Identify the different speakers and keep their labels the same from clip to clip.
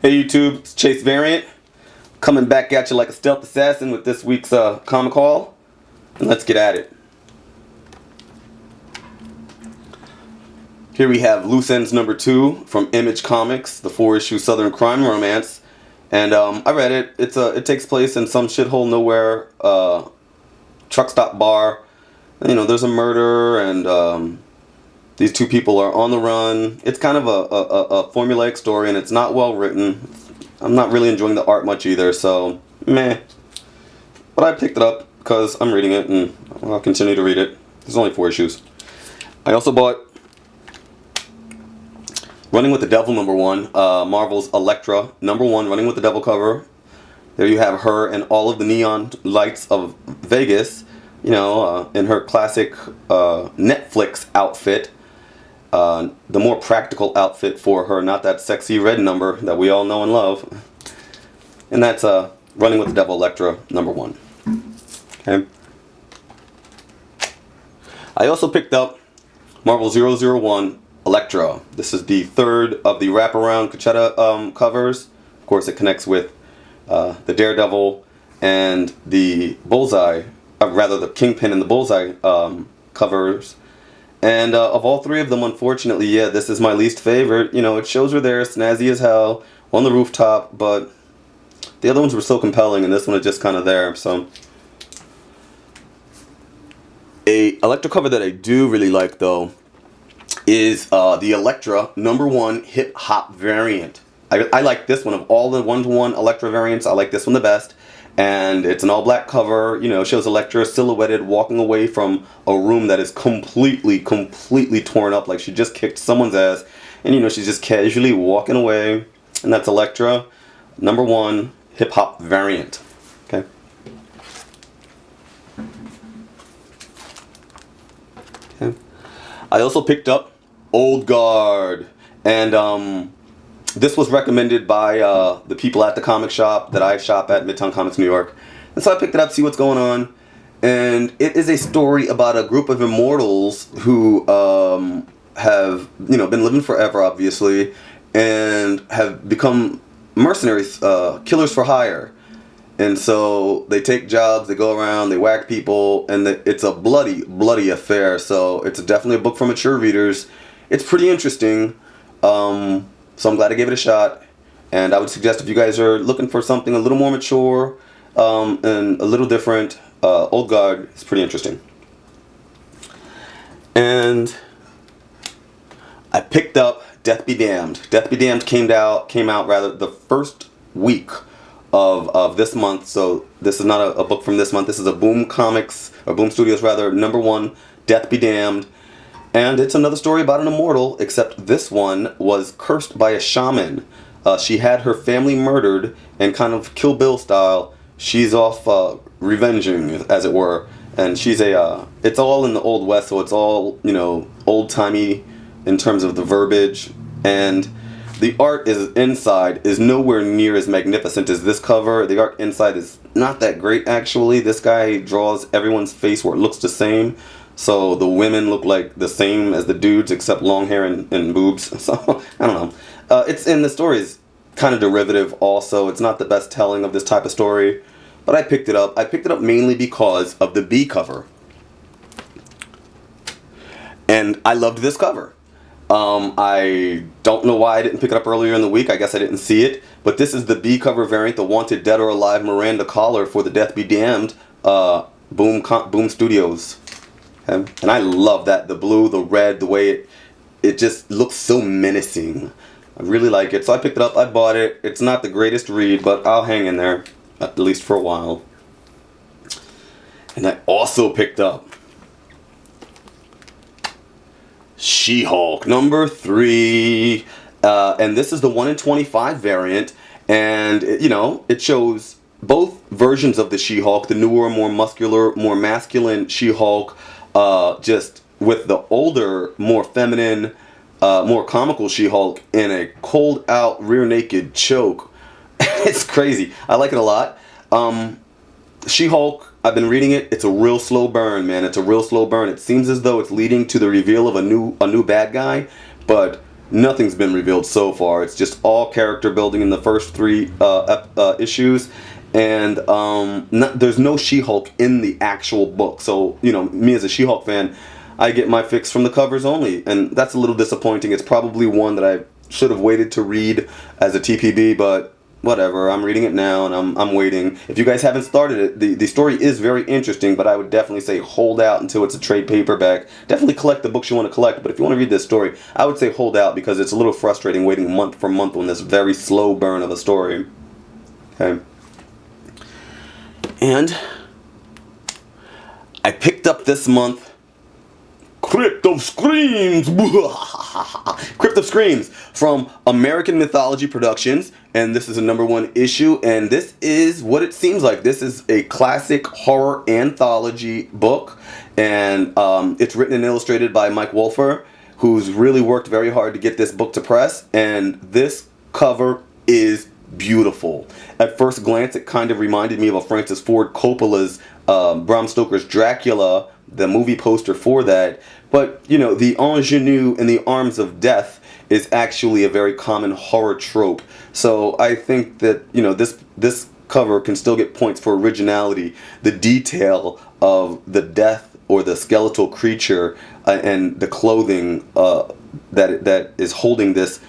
Speaker 1: Hey YouTube, it's Chase Variant, coming back at you like a stealth assassin with this week's comic haul, and let's get at it. Here we have Loose Ends #2 from Image Comics, the 4-issue Southern crime romance, and I read it. It takes place in some shithole nowhere truck stop bar. You know, there's a murder and these two people are on the run. It's kind of a formulaic story, and it's not well written. I'm not really enjoying the art much either, so meh. But I picked it up because I'm reading it, and I'll continue to read it. There's only 4 issues. I also bought Running with the Devil #1, Marvel's Elektra #1, Running with the Devil cover. There you have her and all of the neon lights of Vegas, you know, in her classic Netflix outfit. The more practical outfit for her, not that sexy red number that we all know and love. And that's Running with the Devil Electra #1. Okay. I also picked up Marvel 001 Electra. This is the third of the wraparound Cachetta covers. Of course, it connects with the Daredevil and the Bullseye, rather the Kingpin and the Bullseye covers. And of all 3 of them, unfortunately, yeah, this is my least favorite. You know, it shows her there, snazzy as hell, on the rooftop, but the other ones were so compelling, and this one is just kind of there, so. A Electra cover that I do really like, though, is the Electra #1 hip hop variant. I like this one. Of all the 1-to-1 Electra variants, I like this one the best. And it's an all-black cover, you know, shows Electra silhouetted walking away from a room that is completely torn up, like she just kicked someone's ass. And, you know, she's just casually walking away. And that's Electra #1 hip-hop variant. Okay. Okay. I also picked up Old Guard. And, this was recommended by the people at the comic shop that I shop at, Midtown Comics, New York. And so I picked it up to see what's going on. And it is a story about a group of immortals who have, you know, been living forever, obviously, and have become mercenaries, killers for hire. And so they take jobs, they go around, they whack people, and it's a bloody affair. So it's definitely a book for mature readers. It's pretty interesting. So I'm glad I gave it a shot, and I would suggest if you guys are looking for something a little more mature and a little different, Old Guard is pretty interesting. And I picked up Death Be Damned. Death Be Damned came out rather the first week of this month, so this is not a book from this month. This is a Boom Comics, or Boom Studios rather, #1, Death Be Damned. And it's another story about an immortal, except this one was cursed by a shaman. She had her family murdered, and kind of Kill Bill style, she's off revenging, as it were. And she's it's all in the Old West, so it's all, you know, old-timey in terms of the verbiage. And the art inside is nowhere near as magnificent as this cover. The art inside is not that great, actually. This guy draws everyone's face where it looks the same. So the women look like the same as the dudes, except long hair and boobs. So I don't know. It's in the story is kind of derivative. Also, it's not the best telling of this type of story, but I picked it up. I picked it up mainly because of the B cover, and I loved this cover. I don't know why I didn't pick it up earlier in the week. I guess I didn't see it, but this is the B cover variant, the Wanted Dead or Alive Miranda collar for the Death Be Damned Boom Studios. And I love that, the blue, the red, the way it just looks so menacing. I really like it. So I picked it up, I bought it. It's not the greatest read, but I'll hang in there, at least for a while. And I also picked up She-Hulk #3. And this is the 1-in-25 variant. And, you know, it shows both versions of the She-Hulk, the newer, more muscular, more masculine She-Hulk, just with the older, more feminine, more comical She-Hulk in a cold out rear naked choke. It's crazy. I like it a lot. She-Hulk, I've been reading it. It's a real slow burn, man. It's a real slow burn. It seems as though it's leading to the reveal of a new bad guy, but nothing's been revealed so far. It's just all character building in the first 3 issues. And there's no She-Hulk in the actual book. So, you know, me as a She-Hulk fan, I get my fix from the covers only. And that's a little disappointing. It's probably one that I should have waited to read as a TPB, but whatever. I'm reading it now, and I'm waiting. If you guys haven't started it, the story is very interesting, but I would definitely say hold out until it's a trade paperback. Definitely collect the books you want to collect, but if you want to read this story, I would say hold out, because it's a little frustrating waiting month for month on this very slow burn of a story. Okay. And I picked up this month Crypt of Screams! Crypt of Screams from American Mythology Productions, and this is a #1 issue, and this is what it seems like. This is a classic horror anthology book, and it's written and illustrated by Mike Wolfer, who's really worked very hard to get this book to press, and this cover is beautiful. At first glance, it kind of reminded me of a Francis Ford Coppola's Bram Stoker's Dracula, the movie poster for that. But, you know, the ingenue in the arms of death is actually a very common horror trope. So I think that, you know, this cover can still get points for originality. The detail of the death or the skeletal creature and the clothing that is holding this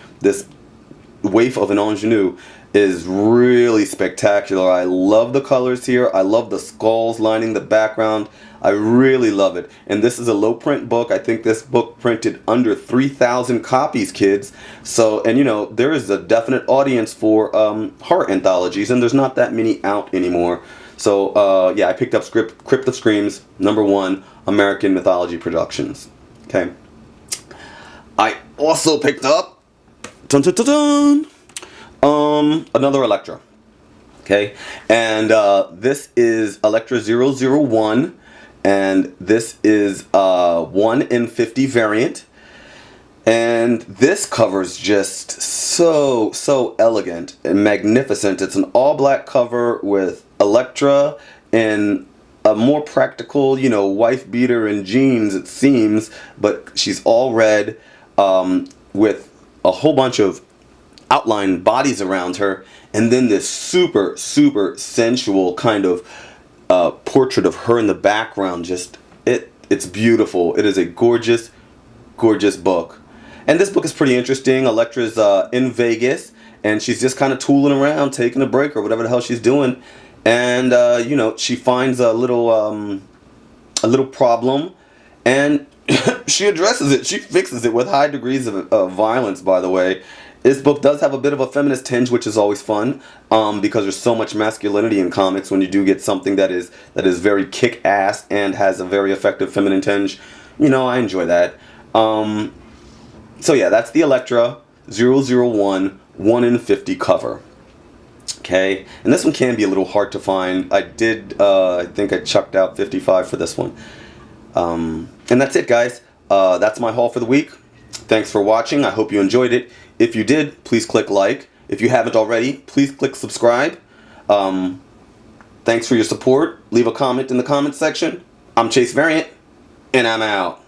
Speaker 1: waif of an ingenue is really spectacular. I love the colors here. I love the skulls lining the background. I really love it. And this is a low print book. I think this book printed under 3,000 copies, kids. So, and you know, there is a definite audience for horror anthologies, and there's not that many out anymore. So, yeah, I picked up Crypt of Screams, #1, American Mythology Productions. Okay. I also picked up dun, dun, dun, dun, another Elektra. Okay, and this is Elektra 001, and this is 1 in 50 variant, and this cover's just so elegant and magnificent. It's an all black cover with Elektra in a more practical, you know, wife beater and jeans, it seems, but she's all red with a whole bunch of outlined bodies around her, and then this super sensual kind of portrait of her in the background. Just it's beautiful. It is a gorgeous book, and this book is pretty interesting. Elektra's in Vegas, and she's just kind of tooling around, taking a break or whatever the hell she's doing, and you know, she finds a little problem, and she addresses it. She fixes it with high degrees of violence, by the way. This book does have a bit of a feminist tinge, which is always fun, because there's so much masculinity in comics. When you do get something that is very kick-ass and has a very effective feminine tinge, you know, I enjoy that. So yeah, that's the Elektra 001 1 in 50 cover. Okay, and this one can be a little hard to find. I think I chucked out 55 for this one. And that's it, guys. That's my haul for the week. Thanks for watching. I hope you enjoyed it. If you did, please click like. If you haven't already, please click subscribe. Thanks for your support. Leave a comment in the comment section. I'm Chase Variant, and I'm out.